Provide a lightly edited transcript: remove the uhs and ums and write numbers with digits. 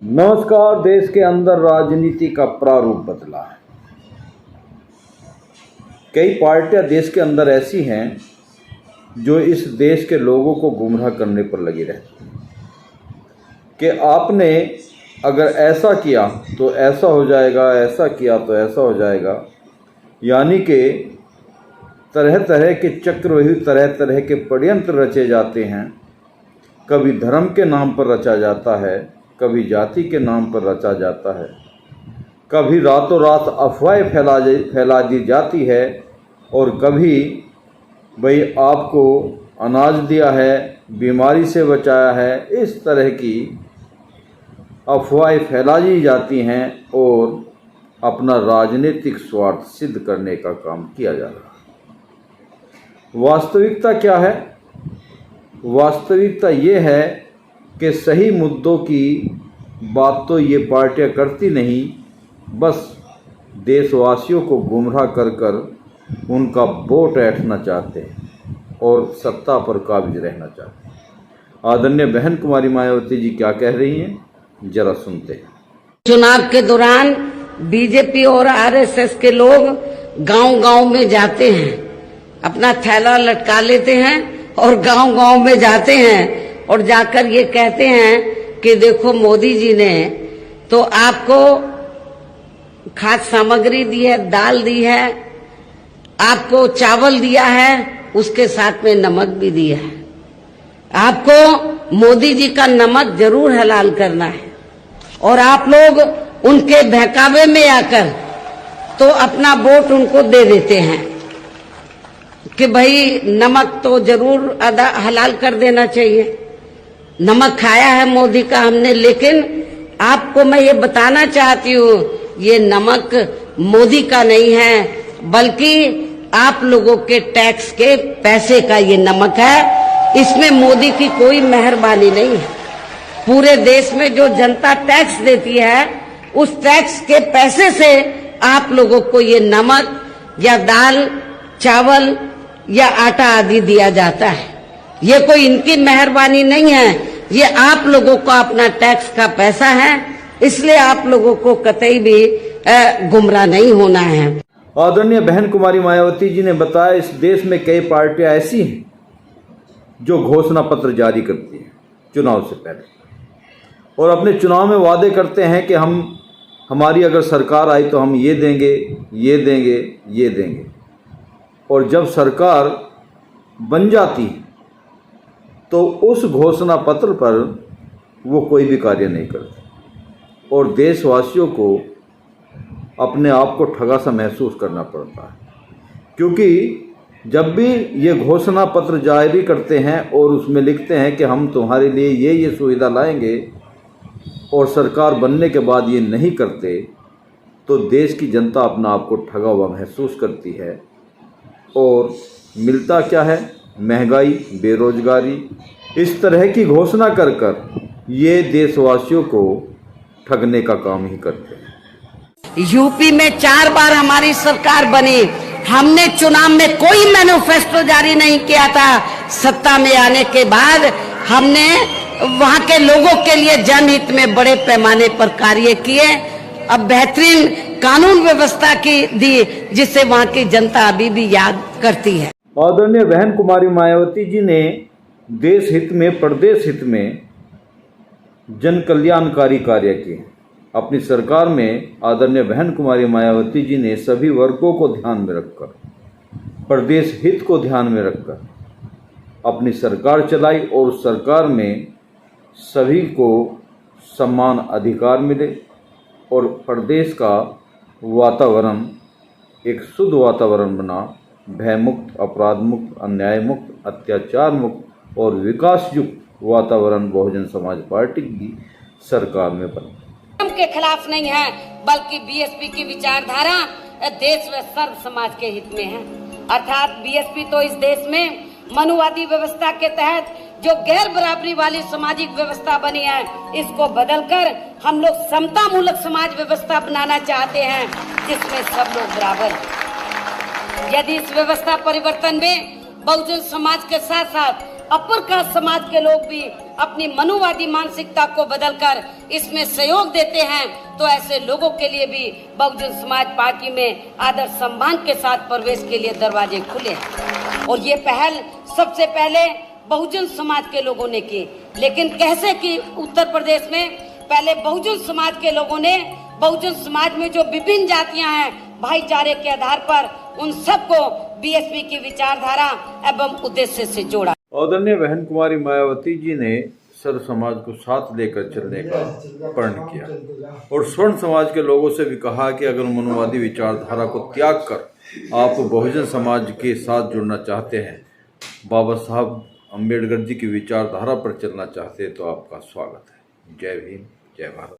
नमस्कार। देश के अंदर राजनीति का प्रारूप बदला है। कई पार्टियां देश के अंदर ऐसी हैं जो इस देश के लोगों को गुमराह करने पर लगी रहती हैं कि आपने अगर ऐसा किया तो ऐसा हो जाएगा, ऐसा किया तो ऐसा हो जाएगा। यानी कि तरह तरह के चक्रव्यूह, तरह तरह के षड्यंत्र रचे जाते हैं। कभी धर्म के नाम पर रचा जाता है, कभी जाति के नाम पर रचा जाता है, कभी रातों रात अफवाहें फैला दी जाती है, और कभी भाई आपको अनाज दिया है, बीमारी से बचाया है, इस तरह की अफवाहें फैला दी जाती हैं और अपना राजनीतिक स्वार्थ सिद्ध करने का काम किया जा रहा है। वास्तविकता क्या है? वास्तविकता ये है कि सही मुद्दों की बात तो ये पार्टियां करती नहीं, बस देशवासियों को गुमराह कर कर उनका वोट ऐंठना चाहते हैं और सत्ता पर काबिज रहना चाहते हैं। आदरणीय बहन कुमारी मायावती जी क्या कह रही हैं, जरा सुनते हैं। चुनाव के दौरान बीजेपी और आरएसएस के लोग गांव-गांव में जाते हैं, अपना थैला लटका लेते हैं और गांव-गांव में जाते हैं और जाकर ये कहते हैं कि देखो मोदी जी ने तो आपको खाद्य सामग्री दी है, दाल दी है, आपको चावल दिया है, उसके साथ में नमक भी दिया है। आपको मोदी जी का नमक जरूर हलाल करना है। और आप लोग उनके बहकावे में आकर तो अपना वोट उनको दे देते हैं कि भाई नमक तो जरूर हलाल कर देना चाहिए। नमक खाया है मोदी का हमने, लेकिन आपको मैं ये बताना चाहती हूँ ये नमक मोदी का नहीं है, बल्कि आप लोगों के टैक्स के पैसे का ये नमक है। इसमें मोदी की कोई मेहरबानी नहीं है। पूरे देश में जो जनता टैक्स देती है उस टैक्स के पैसे से आप लोगों को ये नमक या दाल, चावल या आटा आदि दिया जाता है। ये कोई इनकी मेहरबानी नहीं है, ये आप लोगों का अपना टैक्स का पैसा है। इसलिए आप लोगों को कतई भी गुमराह नहीं होना है। आदरणीय बहन कुमारी मायावती जी ने बताया इस देश में कई पार्टियां ऐसी हैं जो घोषणा पत्र जारी करती हैं चुनाव से पहले और अपने चुनाव में वादे करते हैं कि हमारी अगर सरकार आई तो हम ये देंगे, ये देंगे, ये देंगे। और जब सरकार बन जाती है तो उस घोषणा पत्र पर वो कोई भी कार्य नहीं करते और देशवासियों को अपने आप को ठगा सा महसूस करना पड़ता है। क्योंकि जब भी ये घोषणा पत्र जारी करते हैं और उसमें लिखते हैं कि हम तुम्हारे लिए ये सुविधा लाएंगे और सरकार बनने के बाद ये नहीं करते, तो देश की जनता अपना आप को ठगा हुआ महसूस करती है। और मिलता क्या है? महंगाई, बेरोजगारी, इस तरह की घोषणा कर कर ये देशवासियों को ठगने का काम ही करते हैं। यूपी में 4 बार हमारी सरकार बनी, हमने चुनाव में कोई मैनिफेस्टो जारी नहीं किया था। सत्ता में आने के बाद हमने वहां के लोगों के लिए जनहित में बड़े पैमाने पर कार्य किए। अब बेहतरीन कानून व्यवस्था की दी जिससे वहां की जनता अभी भी याद करती है। आदरणीय बहन कुमारी मायावती जी ने देश हित में, प्रदेश हित में जन कल्याणकारी कार्य किए। अपनी सरकार में आदरणीय बहन कुमारी मायावती जी ने सभी वर्गों को ध्यान में रखकर, प्रदेश हित को ध्यान में रखकर अपनी सरकार चलाई और उस सरकार में सभी को समान अधिकार मिले और प्रदेश का वातावरण एक शुद्ध वातावरण बना, भयमुक्त, अपराध मुक्त, अन्याय मुक्त, अत्याचार मुक्त और विकास युक्त वातावरण बहुजन समाज पार्टी की सरकार में बना। के खिलाफ नहीं है, बल्कि बीएसपी की विचारधारा देश व सर्व समाज के हित में है। अर्थात बीएसपी तो इस देश में मनुवादी व्यवस्था के तहत जो गैर बराबरी वाली सामाजिक व्यवस्था बनी है, इसको बदलकर हम लोग समता मूलक समाज व्यवस्था बनाना चाहते हैं जिसमें सब लोग बराबर हैं। यदि इस व्यवस्था परिवर्तन में बहुजन समाज के साथ साथ अपर कास्ट समाज के लोग भी अपनी मनुवादी मानसिकता को बदलकर इसमें सहयोग देते हैं तो ऐसे लोगों के लिए भी बहुजन समाज पार्टी में आदर सम्मान के साथ प्रवेश के लिए दरवाजे खुले हैं। और ये पहल सबसे पहले बहुजन समाज के लोगों ने की। लेकिन कैसे की? उत्तर प्रदेश में पहले बहुजन समाज के लोगों ने बहुजन समाज में जो विभिन्न जातियां हैं, भाईचारे के आधार पर उन सबको बीएसपी की विचारधारा एवं उद्देश्य से जोड़ा। आदरणीय बहन कुमारी मायावती जी ने सर्व समाज को साथ लेकर चलने का प्रण किया और स्वर्ण समाज के लोगों से भी कहा कि अगर मनुवादी विचारधारा को त्याग कर आप बहुजन समाज के साथ जुड़ना चाहते हैं, बाबा साहब अम्बेडकर जी की विचारधारा पर चलना चाहते हैं, तो आपका स्वागत है। जय भीम, जय भारत।